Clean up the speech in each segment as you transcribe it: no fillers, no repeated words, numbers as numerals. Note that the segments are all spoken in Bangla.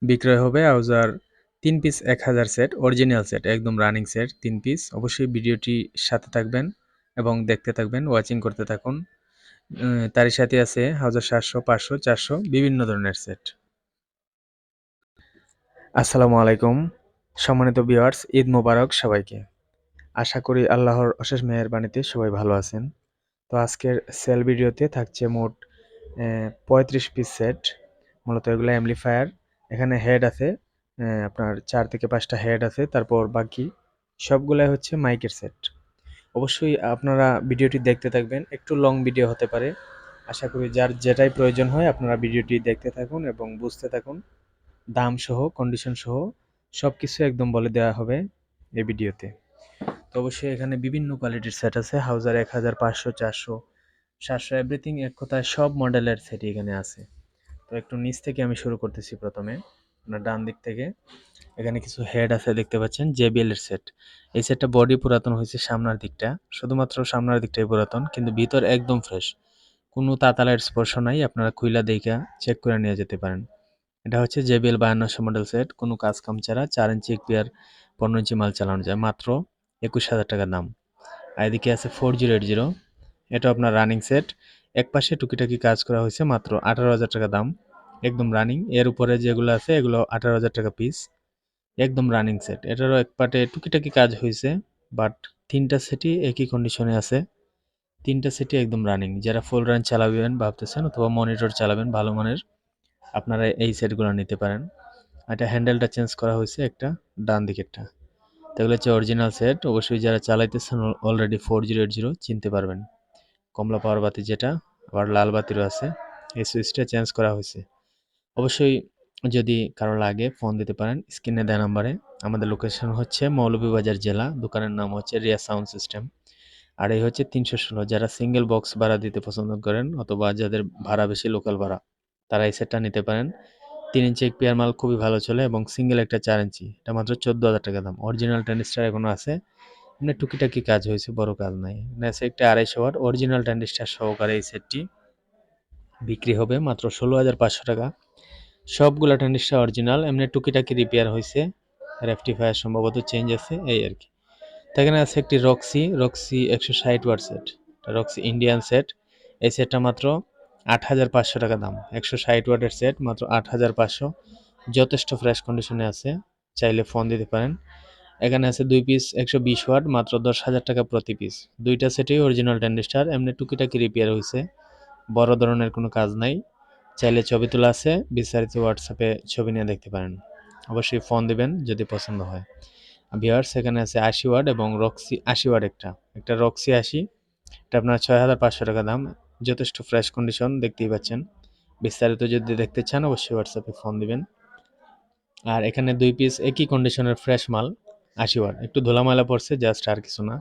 বিক্রয় হবে হাউজার 3 পিস 1000 সেট, অরিজিনাল সেট, একদম রানিং সেট 3 পিস। অবশ্যই ভিডিওটি সাথে থাকবেন এবং দেখতে থাকবেন, ওয়াচিং করতে থাকুন। তারই সাথে আছে হাউজার 700, 500, 400 বিভিন্ন ধরনের সেট। আসসালামু আলাইকুম সম্মানিত ভিউয়ার্স, ঈদ মোবারক সবাইকে। আশা করি আল্লাহর অশেষ মেহেরবানিতে সবাই ভালো আছেন। তো আজকের সেল ভিডিওতে থাকছে মোট 35 পিস সেট। মূলত এগুলো অ্যাম্পলিফায়ার। এখানে হেড আছে, আপনার 4 থেকে 5টা হেড আছে। তারপর বাকি সবগুলাই হচ্ছে মাইকের সেট। অবশ্যই আপনারা ভিডিওটি দেখতে থাকবেন, একটু লং ভিডিও হতে পারে। আশা করি যার যেটাই প্রয়োজন হয় আপনারা ভিডিওটি দেখতে থাকুন এবং বুঝতে থাকুন। দাম সহ, কন্ডিশন সহ সবকিছু একদম বলে দেওয়া হবে এই ভিডিওতে। তো অবশ্যই এখানে বিভিন্ন কোয়ালিটির সেট আছে, হাউজার 1000, 500, 400, 700 এভরিথিং, এক কথায় সব মডেলের সেটই এখানে আছে। তো একটু নিচ থেকে আমি শুরু করতেছি প্রথমে, আপনার ডান দিক থেকে। এখানে কিছু হেড আছে দেখতে পাচ্ছেন, JBL এর সেট। এই সেটটা বডি পুরাতন হয়েছে সামনের দিকটা, শুধুমাত্র সামনের দিকটাই পুরাতন, কিন্তু ভিতর একদম ফ্রেশ, কোনো তাতালের স্পর্শ নাই। আপনারা খুইলা দেখা চেক করে নিয়ে যেতে পারেন। এটা হচ্ছে JBL 5200 মডেল সেট, কোনো কাজ কাম ছাড়া 4 ইঞ্চি এক্সপিয়ার 15 ইঞ্চি মাল চালানো যায়, মাত্র 21,000 টাকা দাম। আর এদিকে আছে 4080, এটা আপনার রানিং সেট, এক পাশে টুকিটাকি কাজ করা হয়েছে, মাত্র 18,000 টাকা দাম, একদম রানিং। এর উপরে যেগুলো আছে এগুলো 18,000 টাকা পিস, একদম রানিং সেট। এটারও এক পাটে টুকিটাকি কাজ হয়েছে, বাট তিনটা সেটই একই কন্ডিশনে আছে, তিনটা সেটই একদম রানিং। যারা ফুল রান চালাবেন ভাবতেছেন অথবা মনিটর চালাবেন ভালো মানের, আপনারা এই সেটগুলো নিতে পারেন। এটা হ্যান্ডেলটা চেঞ্জ করা হয়েছে একটা, ডান দিকেরটা। তো এগুলো হচ্ছে অরিজিনাল সেট। অবশ্যই যারা চালাইতেছেন অলরেডি 4080 চিনতে পারবেন। কমলা পাওয়ার বাতি যেটা, আবার লাল বাতিরও আছে, এই সুইচটা চেঞ্জ করা হয়েছে। অবশ্যই যদি কারো লাগে ফোন দিতে পারেন স্ক্রিনে দেওয়া নাম্বারে। আমাদের লোকেশন হচ্ছে মৌলভীবাজার জেলা, দোকানের নাম হচ্ছে রিয়া সাউন্ড সিস্টেম। আর এই হচ্ছে 316। যারা সিঙ্গেল বক্স ভাড়া দিতে পছন্দ করেন অথবা যাদের ভাড়া বেশি, লোকাল ভাড়া, তারা এই সেটটা নিতে পারেন। 3 ইঞ্চি এক্সপিআর মাল খুবই ভালো চলে এবং সিঙ্গেল একটা 4 ইঞ্চি, এটা মাত্র 14,000 টাকা দাম। অরিজিনাল ট্রানজিস্টার এখনো আছে, এমনি টুকিটাকি কাজ হয়েছে, বড় কাজ নাই। নেছে একটা 250 ওয়াট অরিজিনাল ট্রানজিস্টার সহকারে এই সেটটি বিক্রি হবে মাত্র 16,500 টাকা। সবগুলা ট্রানজিস্টার অরিজিনাল, এমনি টুকিটাকি রিপেয়ার হয়েছে, রেকটিফায়ার সম্ভবত চেঞ্জ আছে, এই আর কি। তো এখানে আছে একটি Roxy 160 watt set, Roxy Indian set. এই সেটটা মাত্র 8,500 টাকা দাম। 160 ওয়াটের সেট মাত্র 8,500, যথেষ্ট ফ্রেশ কন্ডিশনে আছে, চাইলে ফোন দিতে পারেন। এখানে আছে 2 পিস 120 ওয়াট, মাত্র 10,000 টাকা প্রতি পিস। দুইটা সেটই অরিজিনাল ট্রানজিস্টার, এমনি টুকিটাকি রিপেয়ার হয়েছে, বড় ধরনের কোনো কাজ নাই। চাইলে ছবি তোলা আছে, বিস্তারিত হোয়াটসঅ্যাপে ছবি নিয়ে দেখতে পারেন। অবশ্যই ফোন দিবেন যদি পছন্দ হয়। ভিউয়ার্স, এখানে আছে 80 ওয়াট এবং রক্সি 80 ওয়াট একটা, রক্সি 80, এটা আপনার 6,500 টাকা দাম। যথেষ্ট ফ্রেশ কন্ডিশন, দেখতেই পাচ্ছেন। বিস্তারিত যদি দেখতে চান অবশ্যই হোয়াটসঅ্যাপে ফোন দিবেন। আর এখানে 2 পিস একই কন্ডিশনের ফ্রেশ মাল 80 ওয়াট, একটু ধুলাময়লা পড়ছে জাস্ট, আর কিছু না।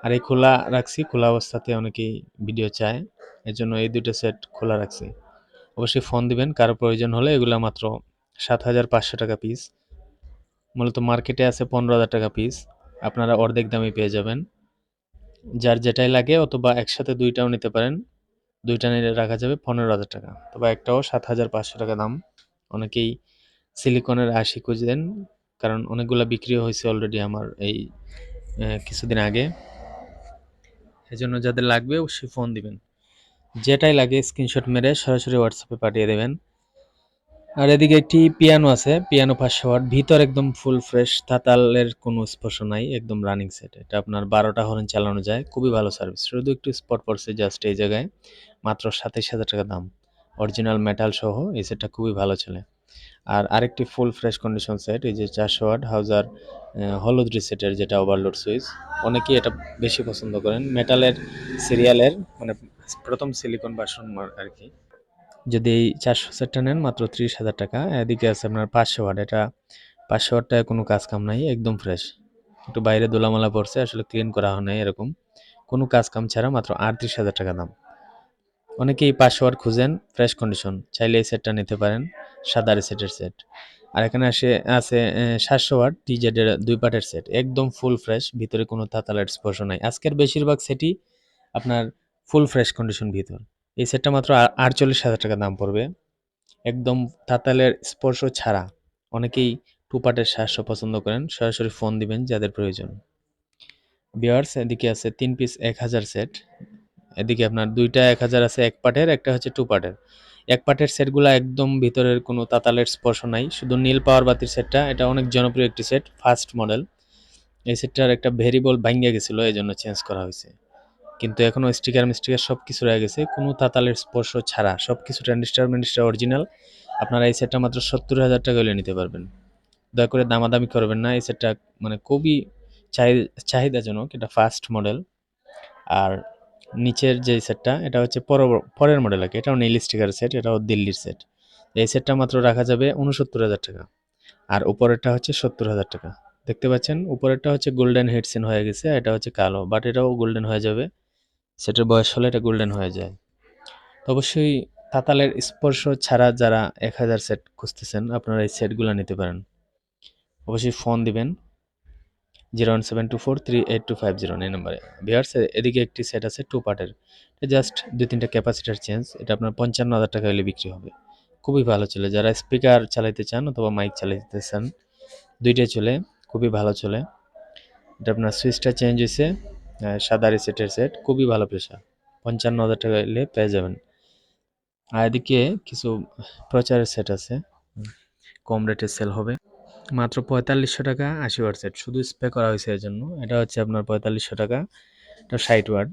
আর এই খোলা রাখছি, খোলা অবস্থাতে অনেকেই ভিডিও চায়, এর জন্য এই দুটো সেট খোলা রাখছি। অবশ্যই ফোন দিবেন কারো প্রয়োজন হলে। এগুলা মাত্র 7,500 টাকা পিস, মূলত মার্কেটে আছে 15,000 টাকা পিস, আপনারা অর্ধেক দামে পেয়ে যাবেন। যার যেটাই লাগে, অথবা একসাথে দুইটাও নিতে পারেন, দুইটা নিলে রাখা যাবে 15,000 টাকা, তবে একটাও 7,500 টাকা দাম। অনেকেই সিলিকনের 80 খুঁজেন, কারণ অনেকগুলা বিক্রি হয়েছে অলরেডি আমার এই কিছুদিন আগে। এজন্য যাদের লাগবে অবশ্যই ফোন দিবেন, যেটাই লাগে স্ক্রিনশট মেরে সরাসরি হোয়াটসঅ্যাপে পাঠিয়ে দেবেন। আর এদিকে একটি পিয়ানো আছে, পিয়ানো 500 ওয়াট, ভিতর একদম ফুল ফ্রেশ, তাতালের কোনো স্পর্শ নাই, একদম রানিং সেট। এটা আপনার 12টা হর্ন চালানো যায়, খুবই ভালো সার্ভিস। শুধু একটু স্পট পড়ছে জাস্ট এই জায়গায়, মাত্র 27,000 টাকা দাম। অরিজিনাল মেটাল সহ এই সেটটা খুবই ভালো চলে। আর আরেকটি ফুল ফ্রেশ কন্ডিশন সেট, এই যে 400 ওয়াট হাউজার হলুদ রিসেটের, যেটা ওভারলোড সুইচ। অনেকেই এটা বেশি পছন্দ করেন, মেটালের সিরিয়ালের, মানে প্রথম সিলিকন ভার্সন আর কি। যদি এই 400 সেটটা নেন মাত্র 30,000 টাকা। এদিকে আছে আপনার 500 ওয়াট, এটা 500 ওয়াটটায় কোনো কাজ কাম নাই, একদম ফ্রেশ। একটু বাইরে দোলামালা পড়ছে, আসলে ক্লিন করা হয় নাই, এরকম কোনো কাজ কাম ছাড়া মাত্র 38,000 টাকা দাম। অনেকেই 500 ওয়াট খুঁজেন ফ্রেশ কন্ডিশন, চাইলে এই সেটটা নিতে পারেন, সাদা রিসেটের সেট। আর এখানে আছে 700 ওয়াট টিজেড এর 2 পার্টের সেট, একদম ফুল ফ্রেশ, ভিতরে কোনো তাতালের স্পর্শ নাই। আজকের বেশিরভাগ সেটই আপনার ফুল ফ্রেশ কন্ডিশন ভিতর। এই সেটটা মাত্র 48,000 টাকা দাম পড়বে, একদম তাতালের স্পর্শ ছাড়া। অনেকেই টু পার্টের শ্বাস পছন্দ করেন, সরাসরি ফোন দিবেন যাদের প্রয়োজন। ভিউয়ার্স, এদিকে আছে 3 পিস 1000 সেট। এদিকে আপনার দুইটা 1000 আছে এক পার্টের, একটা হচ্ছে টু পার্টের। এক পার্টের সেটগুলো একদম ভিতরের কোনো তাতালের স্পর্শ নাই, শুধু নীল পাওয়ার বাতির সেটটা, এটা অনেক জনপ্রিয় একটি সেট, ফার্স্ট মডেল। এই সেটটার একটা ভেরিয়েবল ভাঙ্গা গেছিল, এই জন্য চেঞ্জ করা হয়েছে। কিন্তু এখনো স্টিকার মিস্টিকার সব কিছু রয়ে গেছে, কোনো তাতালের স্পর্শ ছাড়া সব কিছু ট্রানজিস্টার মিনিস্টার অরিজিনাল। আপনারা এই সেটটা মাত্র 70,000 টাকা হলে নিতে পারবেন। দয়া করে দামাদামি করবেন না, এই সেটটা মানে খুবই চাহিদাজনক, এটা ফার্স্ট মডেল। আর নিচের যে সেটটা, এটা হচ্ছে পরের মডেল আর কি, এটাও নীল স্টিকার সেট, এটাও দিল্লির সেট। এই সেটটা মাত্র রাখা যাবে 69,000 টাকা। আর উপরেরটা হচ্ছে 70,000 টাকা। দেখতে পাচ্ছেন উপরেরটা হচ্ছে গোল্ডেন হেডসেন হয়ে গেছে, এটা হচ্ছে কালো, বাট এটাও গোল্ডেন হয়ে যাবে, সেটার বয়স হলে এটা গোল্ডেন হয়ে যায়। তো অবশ্যই তাতালের স্পর্শ ছাড়া যারা 1000 সেট খুঁজতেছেন, আপনারা এই সেটগুলো নিতে পারেন। অবশ্যই ফোন দিবেন 017243825 এই নম্বরে। ভিউয়ার্স, এদিকে একটি সেট আছে টু পার্টের, এটা জাস্ট 2-3টা ক্যাপাসিটার চেঞ্জ, এটা আপনার 55,000 টাকা হলে বিক্রি হবে। খুবই ভালো চলে, যারা স্পিকার চালাইতে চান অথবা মাইক চালাইতে চান, দুইটাই চলে, খুবই ভালো চলে। এটা আপনার সুইচটা চেঞ্জ হয়েছে, সাদা রিসেটের সেট, খুবই ভালো প্রেশার, 55,000 টাকা হলে পেয়ে যাবেন। আর এদিকে কিছু প্রচারের সেট আছে, কম রেটে সেল হবে, মাত্র 4500 টাকা 80 ওয়াট সেট, শুধু স্প্রে করা হয়েছে এর জন্য। এটা হচ্ছে আপনার 4500 টাকা, এটা 60 ওয়াট।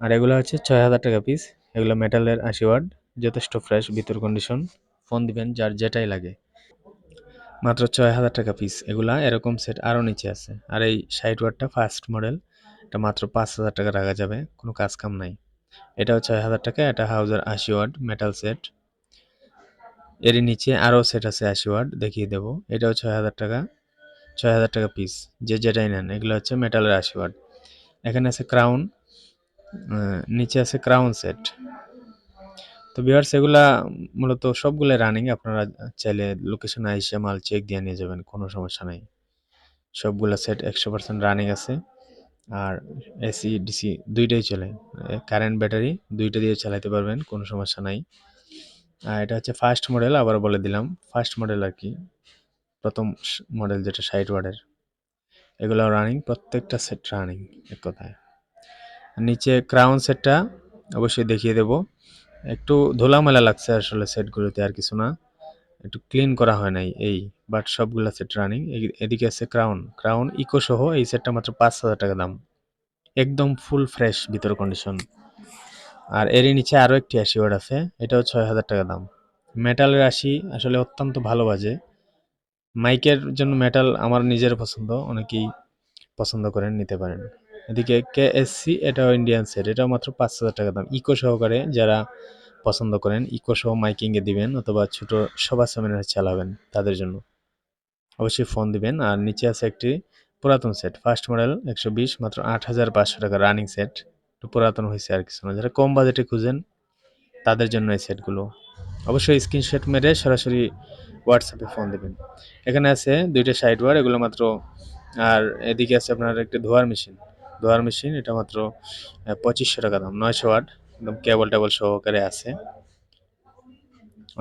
আর এগুলো হচ্ছে 6000 টাকা পিস, এগুলো মেটালের 80 ওয়াট, যথেষ্ট ফ্রেশ, ভিতর কন্ডিশন। ফোন দিবেন যার যেটাই লাগে, মাত্র 6000 টাকা পিস এগুলা। এরকম সেট আরও নিচে আছে। আর এই 60 ওয়াটটা ফার্স্ট মডেল, এটা মাত্র 5000 টাকা রাখা যাবে, কোনো কাজ কাম নাই। এটাও 6000 টাকা, এটা হাউজার 80 ওয়াট মেটাল সেট। এর নিচে আরও সেট আছে 80 ওয়াট, দেখিয়ে দেবো। এটাও 6000 টাকা, 6000 টাকা পিস, যে যেটাই নেন। এগুলো হচ্ছে মেটালের 80 ওয়াট। এখানে আছে ক্রাউন, নিচে আছে ক্রাউন সেট। তো ভিউয়ার্স, এগুলা মূলত সবগুলো রানিং, আপনারা চাইলে লোকেশনে আইসা মাল চেক দিয়ে নিয়ে যাবেন, কোনো সমস্যা নাই। সবগুলা সেট 100% রানিং আছে। আর এসি ডিসি দুইটাই চলে, কারেন্ট ব্যাটারি দুইটা দিয়ে চালাতে পারবেন, কোনো সমস্যা নাই। আর এটা হচ্ছে ফার্স্ট মডেল, আবার বলে দিলাম ফার্স্ট মডেল আর কি, প্রথম মডেল যেটা 60 ওয়াটের। এগুলো রানিং, প্রত্যেকটা সেট রানিং এক কথায়। নিচে ক্রাউন সেটটা অবশ্যই দেখিয়ে দেব, একটু ধুলামেলা লাগছে আসলে সেটগুলোতে, আর কিছু না, একটু ক্লিন করা হয় নাই এই, বাট সবগুলা সেট রানিং। এদিকে আছে ক্রাউন, ক্রাউন ইকো সহ এই সেটটা মাত্র 5000 টাকা দাম, একদম ফুল ফ্রেশ ভিতর কন্ডিশন। আর এরই নিচে আরও একটি 80 ওয়াট আছে, এটাও 6000 টাকা দাম। মেটালের 80 আসলে অত্যন্ত ভালো বাজে। মাইকের জন্য মেটাল আমার নিজের পছন্দ, অনেকেই পছন্দ করেন, নিতে পারেন। এদিকে KSC, এটাও ইন্ডিয়ান সেট, এটাও মাত্র 5000 টাকা দাম, ইকো সহকারে যারা পছন্দ করেন, ইকো সহ মাইকিংয়ে দিবেন অথবা ছোট সভা সেমিনারে চালাবেন, তাদের জন্য অবশ্যই ফোন দিবেন। আর নিচে আছে একটি পুরাতন সেট, ফার্স্ট মডেল 120, মাত্র 8500 টাকা রানিং সেট, একটু পুরাতন হয়েছে আর কিছু না। যারা কম বাজেটে খুঁজেন তাদের জন্য এই সেটগুলো। অবশ্যই স্ক্রিনশট মেরে সরাসরি হোয়াটসঅ্যাপে ফোন দেবেন। এখানে আছে দুইটা 60 ওয়াট, এগুলো মাত্র। আর এদিকে আছে আপনার একটা ধোয়ার মেশিন, এটা মাত্র 2500 টাকা দাম, 900 ওয়াট, একদম কেবল টেবল সহকারে আছে।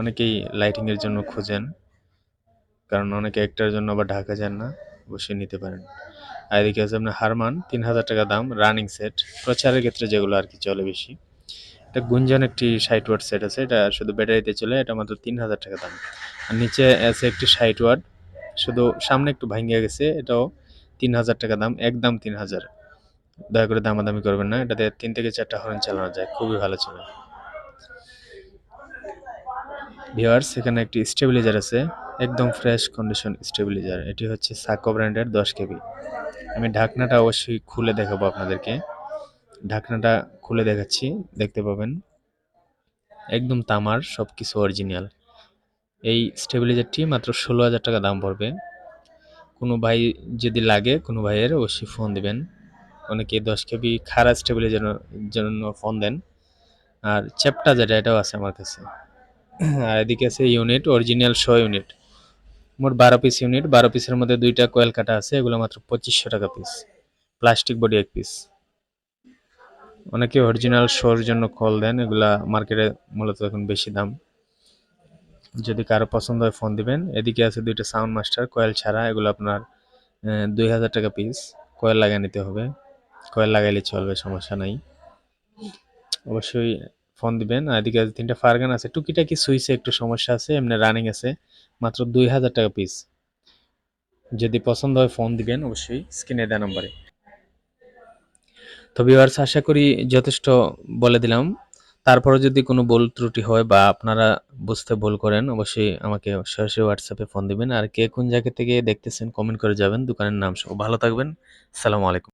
অনেকেই লাইটিংয়ের জন্য খোঁজেন, কারণ অনেকে একটার জন্য আবার ঢাকা যান না, অবশ্যই নিতে পারেন। আর এদিকে আছে আপনার হারমান, 3000 টাকা দাম, রানিং সেট, প্রচারের ক্ষেত্রে যেগুলো আর কি চলে বেশি। এটা গুঞ্জন একটি 60 ওয়াট সেট আছে, এটা শুধু ব্যাটারিতে চলে, এটা মাত্র 3000 টাকা দাম। আর নিচে আছে একটি 60 ওয়াট, শুধু সামনে একটু ভাঙ্গিয়া গেছে, এটাও 3000 টাকা দাম, একদম 3000। দয়া করে দামাদামি করবেন না, এটাতে 3 থেকে 4টা হর্ন চালানো যায়, খুবই ভালো চলে। ভিউয়ার্স, এখানে একটি স্টেবিলাইজার আছে, একদম ফ্রেশ কন্ডিশন স্টেবিলাইজার, এটি হচ্ছে সাকো ব্র্যান্ডের 10 কেবি। আমি ঢাকনাটা অবশ্যই খুলে দেখাবো আপনাদেরকে, ঢাকনাটা খুলে দেখাচ্ছি, দেখতে পাবেন একদম তামার, সব কিছু অরিজিনাল। এই স্টেবিলাইজারটি মাত্র 16,000 টাকা দাম পড়বে। কোনো ভাই যদি লাগে, কোনো ভাইয়ের অবশ্যই ফোন দিবেন। অনেকে 10 কেবি খাড়া স্টেবিলাইজারের জন্য ফোন দেন। আর চ্যাপটা যেটা, এটাও আছে আমার কাছে। আর এদিকে আছে ইউনিট, অরিজিনাল 100 ইউনিট, মোট 12 পিস ইউনিট, 12 পিসের মধ্যে 2টা কয়েল কাটা আছে, এগুলো মাত্র 2500 টাকা পিস, প্লাস্টিক বডি 1 পিস। অনেকে অরিজিনাল শোর জন্য কল দেন, এগুলা মার্কেটে মূলত এখন বেশি দাম। যদি কারো পছন্দ হয় ফোন দিবেন। এদিকে আছে ২টা সাউন্ড মাস্টার কয়েল ছাড়া, এগুলো আপনার ২,০০০ টাকা পিস। কয়েল লাগিয়ে নিতে হবে, কয়েল লাগাইলে চলবে, সমস্যা নাই। অবশ্যই ফোন দিবেন। আর এদিকে ৩টা ফায়ার আছে, টুকিটাকি সুইচে একটু সমস্যা আছে, এমনি রানিং আছে, মাত্র ২,০০০ টাকা পিস। যদি পছন্দ হয় ফোন দিবেন অবশ্যই স্ক্রিনে দেওয়া নম্বরে। তো ভিউয়ার্স, আশা করি যথেষ্ট বলে দিলাম। তারপরে যদি কোনো ভুল ত্রুটি হয় বা আপনারা বুঝতে ভুল করেন, অবশ্যই আমাকে সরাসরি হোয়াটসঅ্যাপে ফোন দিবেন। আর কে কোন জায়গা থেকে দেখতেছেন কমেন্ট করে যাবেন, দোকানের নাম সহ। ভালো থাকবেন। আসসালামু আলাইকুম।